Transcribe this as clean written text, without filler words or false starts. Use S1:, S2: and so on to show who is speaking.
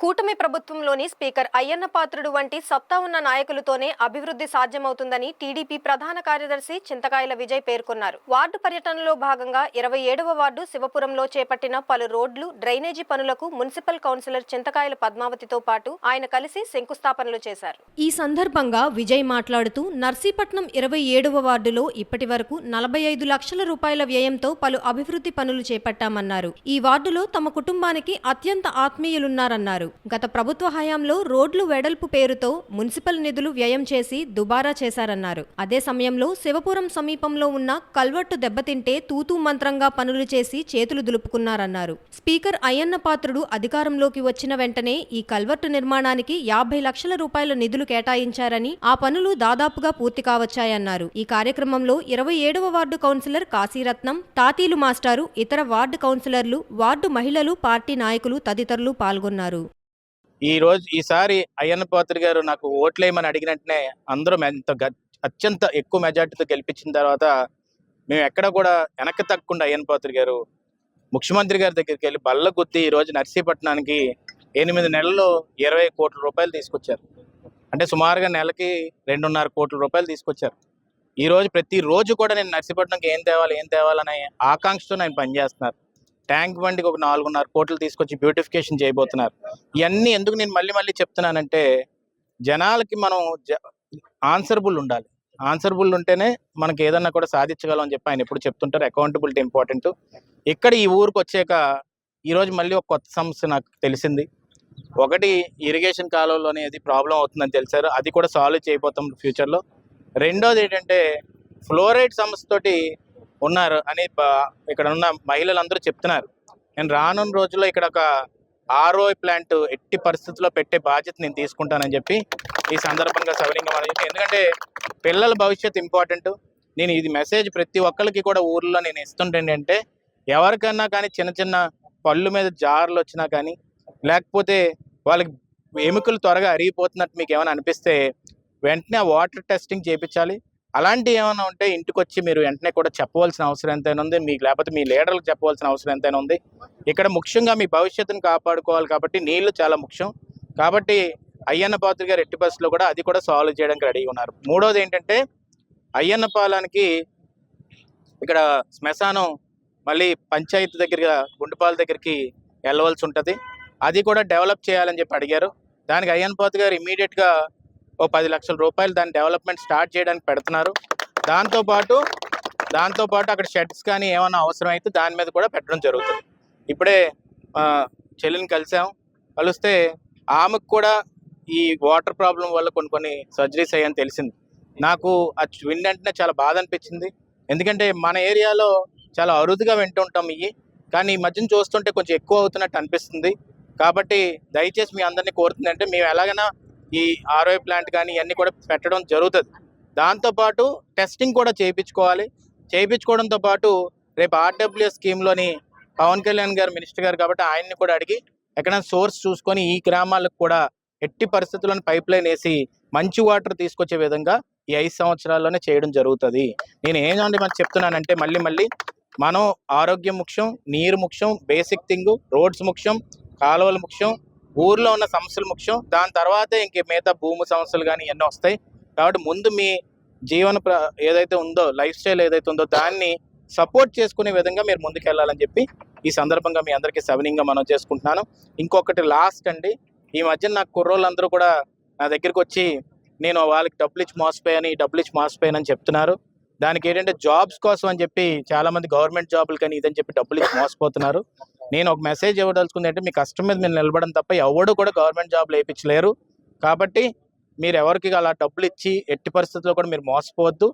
S1: కూటమి ప్రభుత్వంలోని స్పీకర్ అయ్యన్న పాత్రుడు వంటి సత్తా ఉన్న నాయకులతోనే అభివృద్ధి సాధ్యమవుతుందని టీడీపీ ప్రధాన కార్యదర్శి చింతకాయల విజయ్ పేర్కొన్నారు. వార్డు పర్యటనలో భాగంగా 27వ వార్డు శివపురంలో చేపట్టిన పలు రోడ్లు, డ్రైనేజీ పనులకు మున్సిపల్ కౌన్సిలర్ చింతకాయల పద్మావతితో పాటు ఆయన కలిసి శంకుస్థాపనలు చేశారు. ఈ సందర్భంగా విజయ్ మాట్లాడుతూ నర్సీపట్నం 27వ వార్డులో ఇప్పటి వరకు 45 లక్షల రూపాయల వ్యయంతో పలు అభివృద్ధి పనులు చేపట్టామన్నారు. ఈ వార్డులో తమ కుటుంబానికి అత్యంత ఆత్మీయులున్నారన్నారు. గత ప్రభుత్వ హయాంలో రోడ్లు వెడల్పు పేరుతో మున్సిపల్ నిధులు వ్యయం చేసి దుబారా చేశారన్నారు. అదే సమయంలో శివపురం సమీపంలో ఉన్న కల్వర్టు దెబ్బతింటే తూతూ మంత్రంగా పనులు చేసి చేతులు దులుపుకున్నారన్నారు. స్పీకర్ అయ్యన్న పాత్రుడు అధికారంలోకి వచ్చిన వెంటనే ఈ కల్వర్టు నిర్మాణానికి 50 లక్షల రూపాయల నిధులు కేటాయించారని, ఆ పనులు దాదాపుగా పూర్తి కావచ్చాయన్నారు. ఈ కార్యక్రమంలో 27వ వార్డు కౌన్సిలర్ కాశీరత్నం, తాతీలు మాస్టారు, ఇతర వార్డు కౌన్సిలర్లు, వార్డు మహిళలు, పార్టీ నాయకులు తదితరులు పాల్గొన్నారు.
S2: ఈసారి అయ్యన్న పాత్రుడు గారు నాకు ఓట్లేయమని అడిగినట్టునే అందరూ అత్యంత ఎక్కువ మెజార్టీతో గెలిపించిన తర్వాత మేము ఎక్కడ కూడా వెనక్కి తగ్గకుండా అయ్యన్న పాత్రుడు గారు ముఖ్యమంత్రి గారి దగ్గరికి వెళ్ళి బల్ల గుద్ది ఈరోజు నర్సీపట్నానికి 8 నెలల్లో 20 కోట్ల రూపాయలు తీసుకొచ్చారు. అంటే సుమారుగా నెలకి 2.5 కోట్ల రూపాయలు తీసుకొచ్చారు. ఈరోజు ప్రతిరోజు కూడా నేను నర్సీపట్నంకి ఏం తేవాలనే ఆకాంక్షతో నేను పనిచేస్తున్నారు. ట్యాంక్ బండికి ఒక 4.5 కోట్లు తీసుకొచ్చి బ్యూటిఫికేషన్ చేయబోతున్నారు. ఇవన్నీ ఎందుకు నేను మళ్ళీ చెప్తున్నానంటే, జనాలకి మనం ఆన్సరబుల్ ఉండాలి. ఆన్సరబుల్ ఉంటేనే మనకి ఏదన్నా కూడా సాధించగలం అని చెప్పి ఆయన ఎప్పుడు చెప్తుంటారు. Accountability important. ఇక్కడ ఈ ఊరికి వచ్చాక ఈరోజు మళ్ళీ ఒక కొత్త సమస్య నాకు తెలిసింది. ఒకటి, ఇరిగేషన్ కాలువలో అనేది ప్రాబ్లం అవుతుందని తెలిసారు. అది కూడా సాల్వ్ చేయబోతాం ఫ్యూచర్లో. రెండోది ఏంటంటే, ఫ్లోరైడ్ సమస్యతోటి ఉన్నారు అని ఇక్కడ ఉన్న మహిళలందరూ చెప్తున్నారు. నేను రానున్న రోజుల్లో ఇక్కడ ఒక RO ప్లాంట్ ఎట్టి పరిస్థితుల్లో పెట్టే బాధ్యత నేను తీసుకుంటానని చెప్పి ఈ సందర్భంగా సవినీయంగా మనం చెప్పి, ఎందుకంటే పిల్లల భవిష్యత్తు ఇంపార్టెంట్. నేను ఇది మెసేజ్ ప్రతి ఒక్కరికి కూడా ఊర్లో నేను ఇస్తుంటేంటంటే, ఎవరికన్నా కానీ చిన్న పళ్ళు మీద జార్లు వచ్చినా కానీ, లేకపోతే వాళ్ళకి ఎముకలు త్వరగా అరిగిపోతున్నట్టు మీకు ఏమైనా అనిపిస్తే వెంటనే వాటర్ టెస్టింగ్ చేయించాలి. అలాంటివి ఏమైనా ఉంటే ఇంటికి వచ్చి మీరు వెంటనే కూడా చెప్పవలసిన అవసరం ఎంతైనా ఉంది. మీకు లేకపోతే మీ లీడర్లకు చెప్పవలసిన అవసరం ఎంతైనా ఉంది. ఇక్కడ ముఖ్యంగా మీ భవిష్యత్తును కాపాడుకోవాలి కాబట్టి నీళ్లు చాలా ముఖ్యం. కాబట్టి అయ్యన్న పాత్రుడు గారు ఎట్టి బస్సులో కూడా అది కూడా సాల్వ్ చేయడానికి రెడీగా ఉన్నారు. మూడోది ఏంటంటే, అయ్యన్న పాలానికి ఇక్కడ శ్మశానం మళ్ళీ పంచాయతీ దగ్గర గుండుపాల దగ్గరికి వెళ్ళవలసి ఉంటుంది. అది కూడా డెవలప్ చేయాలని చెప్పి అడిగారు. దానికి అయ్యన్న పాత్రుడు గారు ఇమీడియట్గా ఓ 10 లక్షల రూపాయలు దాని డెవలప్మెంట్ స్టార్ట్ చేయడానికి పెడుతున్నారు. దాంతోపాటు అక్కడ షెడ్స్ కానీ ఏమైనా అవసరం అయితే దాని మీద కూడా పెట్టడం జరుగుతుంది. ఇప్పుడే చెల్లిని కలిస్తే ఆమెకు కూడా ఈ వాటర్ ప్రాబ్లం వల్ల కొన్ని సర్జరీస్ అయ్యని తెలిసింది. నాకు అది వింటేనే చాలా బాధ అనిపించింది. ఎందుకంటే మన ఏరియాలో చాలా అరుదుగా వింటుంటాం ఇవి, కానీ ఈ మధ్యన చూస్తుంటే కొంచెం ఎక్కువ అవుతున్నట్టు అనిపిస్తుంది. కాబట్టి దయచేసి మీ అందరినీ కోరుతుందంటే, మేము ఎలాగైనా ఈ RO ప్లాంట్ కానీ ఇవన్నీ కూడా పెట్టడం జరుగుతుంది. దాంతోపాటు టెస్టింగ్ కూడా చేయించుకోవాలి. చేయించుకోవడంతో పాటు రేపు RWS స్కీమ్లోని పవన్ కళ్యాణ్ గారు మినిస్టర్ గారు కాబట్టి ఆయన్ని కూడా అడిగి ఎక్కడైనా సోర్స్ చూసుకొని ఈ గ్రామాలకు కూడా ఎట్టి పరిస్థితులను పైప్ లైన్ వేసి మంచి వాటర్ తీసుకొచ్చే విధంగా ఈ 5 సంవత్సరాల్లోనే చేయడం జరుగుతుంది. నేను ఏమంటే మనం చెప్తున్నానంటే, మళ్ళీ మనం ఆరోగ్యం ముఖ్యం, నీరు ముఖ్యం, బేసిక్ థింగ్, రోడ్స్ ముఖ్యం, కాలువలు ముఖ్యం, ఊర్లో ఉన్న సమస్యలు ముఖ్యం. దాని తర్వాతే ఇంక మిగతా భూమి సమస్యలు కానీ ఇవన్నీ వస్తాయి. కాబట్టి ముందు మీ జీవన ఏదైతే ఉందో, లైఫ్ స్టైల్ ఏదైతే ఉందో దాన్ని సపోర్ట్ చేసుకునే విధంగా మీరు ముందుకు వెళ్ళాలని చెప్పి ఈ సందర్భంగా మీ అందరికీ సవినీయంగా మనం చేసుకుంటున్నాను. ఇంకొకటి లాస్ట్ అండి, ఈ మధ్య నాకు కుర్రోళ్ళందరూ కూడా నా దగ్గరికి వచ్చి నేను వాళ్ళకి డబ్బులు ఇచ్చి మోసపోయానని చెప్తున్నారు. దానికి ఏంటంటే జాబ్స్ కోసం అని చెప్పి చాలామంది గవర్నమెంట్ జాబులు కానీ ఇదని చెప్పి డబ్బులు ఇచ్చి మోసపోతున్నారు. నేను ఒక మెసేజ్ ఇవ్వదలుచుకుంది అంటే, మీ కష్టం మీద మీరు నిలబడడం తప్ప ఎవడు కూడా గవర్నమెంట్ జాబ్లు వేయించలేరు. కాబట్టి మీరు ఎవరికి అలా డబ్బులు ఇచ్చి ఎట్టి పరిస్థితుల్లో కూడా మీరు మోసపోవద్దు.